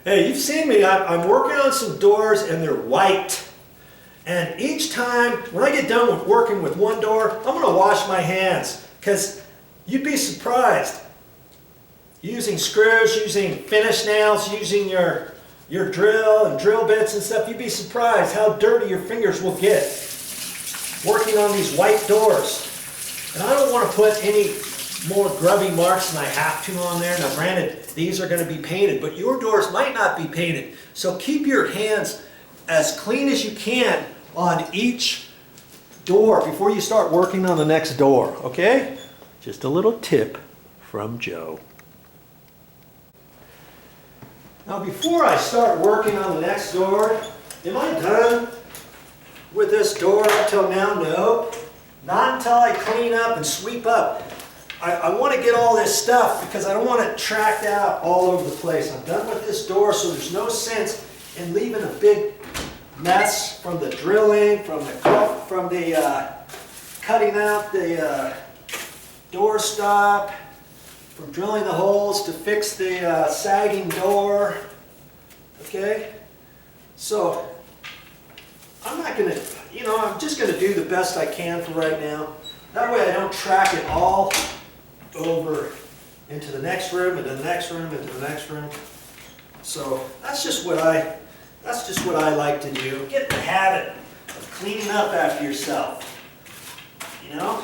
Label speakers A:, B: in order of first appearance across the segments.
A: Hey, you've seen me. I'm working on some doors and they're white. And each time, when I get done with working with one door, I'm going to wash my hands. Because you'd be surprised. Using screws, using finish nails, using your drill and drill bits and stuff, you'd be surprised how dirty your fingers will get working on these white doors. And I don't want to put any more grubby marks than I have to on there. Now granted, these are going to be painted, but your doors might not be painted. So keep your hands as clean as you can on each door before you start working on the next door, okay? Just a little tip from Joe. Now before I start working on the next door, am I done with this door up till now? No. Not until I clean up and sweep up. I want to get all this stuff because I don't want it tracked out all over the place. I'm done with this door, so there's no sense in leaving a big mess from the drilling, from the cutting out the door stop, from drilling the holes to fix the sagging door. Okay? So I'm not going to, I'm just going to do the best I can for right now. That way I don't track it all over into the next room, into the next room, into the next room. So that's just what I like to do. Get in the habit of cleaning up after yourself. You know?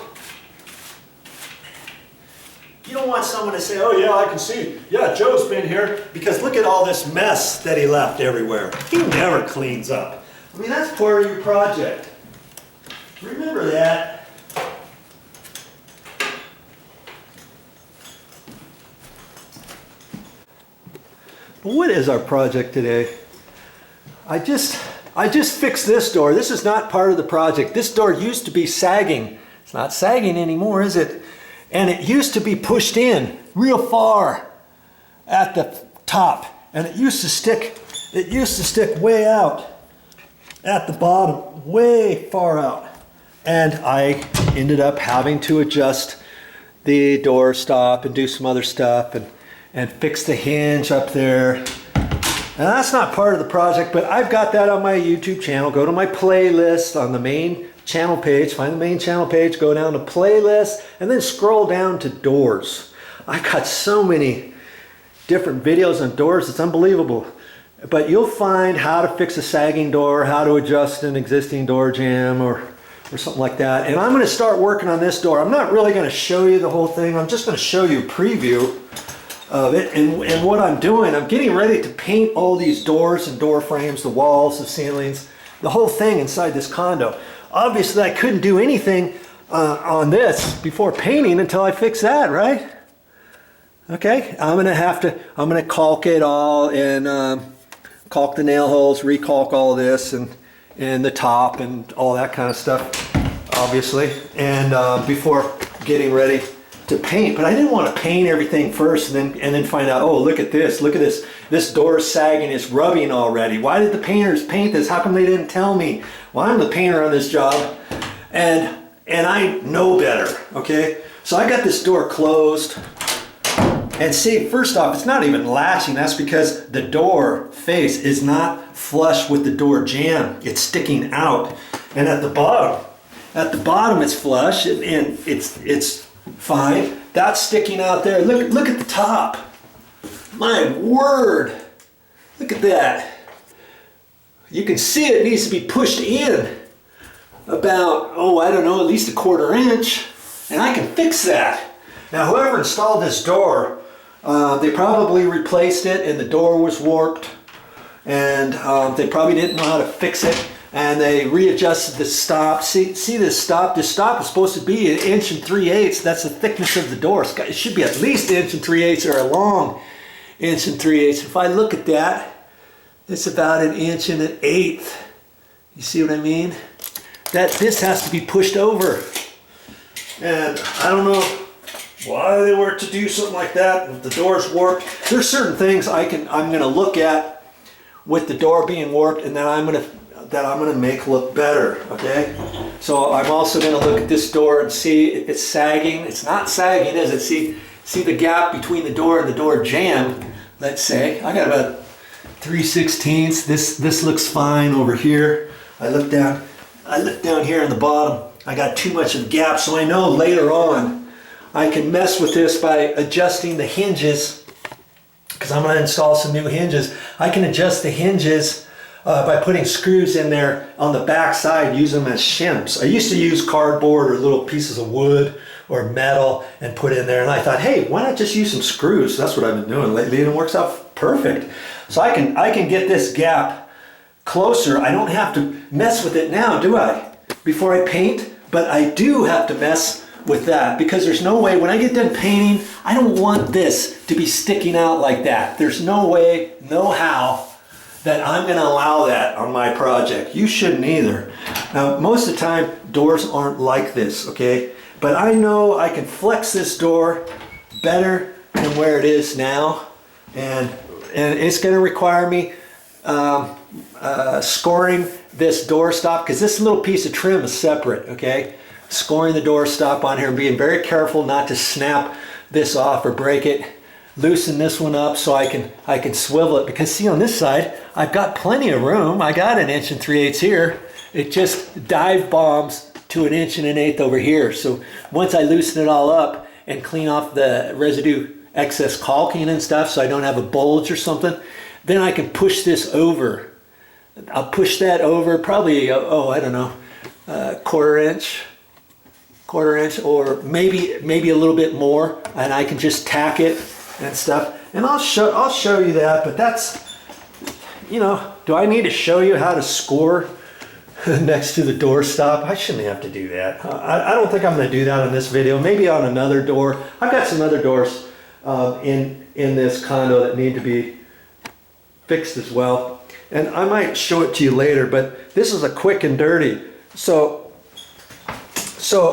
A: You don't want someone to say, oh yeah, I can see, yeah, Joe's been here, because look at all this mess that he left everywhere. He never cleans up. I mean, that's part of your project. Remember that. What is our project today? I just fixed this door. This is not part of the project. This door used to be sagging. It's not sagging anymore, is it? And it used to be pushed in real far at the top. And it used to stick way out at the bottom, way far out. And I ended up having to adjust the door stop and do some other stuff and fix the hinge up there. And that's not part of the project, but I've got that on my YouTube channel. Go to my playlist on the main channel page, find the main channel page, go down to playlist, and then scroll down to doors. I got so many different videos on doors, it's unbelievable. But you'll find how to fix a sagging door, how to adjust an existing door jamb or something like that. And I'm going to start working on this door. I'm not really going to show you the whole thing. I'm just going to show you a preview of it and what I'm doing. I'm getting ready to paint all these doors and door frames, the walls, the ceilings, the whole thing inside this condo. Obviously, I couldn't do anything on this before painting until I fix that, right? Okay, I'm gonna caulk it all and caulk the nail holes, recaulk all this and the top and all that kind of stuff, obviously, and before getting ready to paint. But I didn't want to paint everything first and then find out, oh, look at this, this door is sagging, it's rubbing already. Why did the painters paint this? How come they didn't tell me? Well, I'm the painter on this job and I know better, okay? So I got this door closed. And see, first off, it's not even latching. That's because the door face is not flush with the door jamb. It's sticking out. And at the bottom it's flush and it's fine. That's sticking out there. Look at the top. My word. Look at that. You can see it needs to be pushed in about, I don't know, at least a 1/4 inch. And I can fix that. Now, whoever installed this door, they probably replaced it and the door was warped and they probably didn't know how to fix it and they readjusted the stop. See this stop? This stop is supposed to be 1 3/8. That's the thickness of the door. It should be at least 1 3/8 or a long 1 3/8. If I look at that, it's about 1 1/8 inches. You see what I mean? This has to be pushed over. And I don't know why they were to do something like that if the door's warped. There's certain things I'm going to look at with the door being warped and that I'm going to make look better, okay? So I'm also going to look at this door and see if it's sagging. It's not sagging, is it? See the gap between the door and the door jamb, let's say. I got about 3/16. This looks fine over here. I look down here in the bottom. I got too much of a gap, so I know later on I can mess with this by adjusting the hinges, because I'm going to install some new hinges. I can adjust the hinges by putting screws in there on the back side, use them as shims. I used to use cardboard or little pieces of wood or metal and put in there, and I thought, hey, why not just use some screws? That's what I've been doing lately, and it works out perfect. So I can get this gap closer. I don't have to mess with it now, do I? Before I paint, but I do have to mess with that, because there's no way, when I get done painting, I don't want this to be sticking out like that. There's no way, no how that I'm going to allow that on my project. You shouldn't either. Now, most of the time, doors aren't like this, okay? But I know I can flex this door better than where it is now, and it's going to require me scoring this door stop, because this little piece of trim is separate, okay? Scoring the door stop on here and being very careful not to snap this off or break it. Loosen this one up so I can swivel it, because see, on this side I've got plenty of room. I got 1 3/8 here. It just dive bombs to 1 1/8 over here. So once I loosen it all up and clean off the residue, excess caulking and stuff, so I don't have a bulge or something, then I can push this over. I'll push that over probably, I don't know, quarter inch, or maybe a little bit more, and I can just tack it and stuff. And I'll show you that. But that's, you know, do I need to show you how to score next to the door stop? I shouldn't have to do that. I don't think I'm going to do that on this video. Maybe on another door. I've got some other doors in this condo that need to be fixed as well, and I might show it to you later, but this is a quick and dirty. So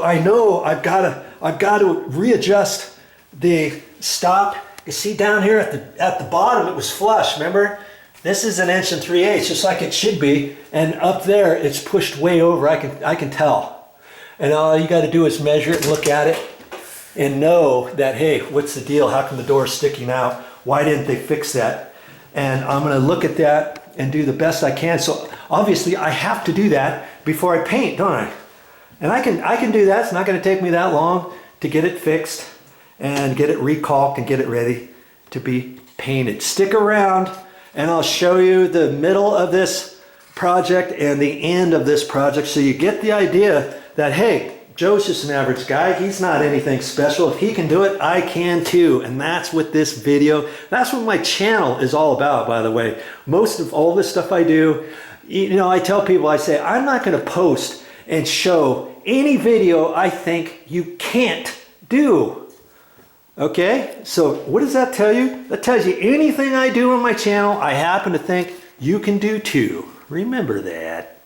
A: I know I've got to readjust the stop. You see down here at the bottom it was flush, remember? This is 1 3/8, just like it should be, and up there it's pushed way over. I can tell. And all you got to do is measure it and look at it and know that, hey, what's the deal? How come the door's sticking out? Why didn't they fix that? And I'm going to look at that and do the best I can. So obviously I have to do that before I paint, don't I? And I can do that. It's not going to take me that long to get it fixed and get it recalked and get it ready to be painted. Stick around and I'll show you the middle of this project and the end of this project, so you get the idea that, hey, Joe's just an average guy. He's not anything special. If he can do it, I can too. And that's what this video, that's what my channel is all about, by the way. Most of all this stuff I do, you know, I tell people, I say, I'm not going to post and show any video I think you can't do. Okay? So what does that tell you? That tells you anything I do on my channel, I happen to think you can do too. Remember that.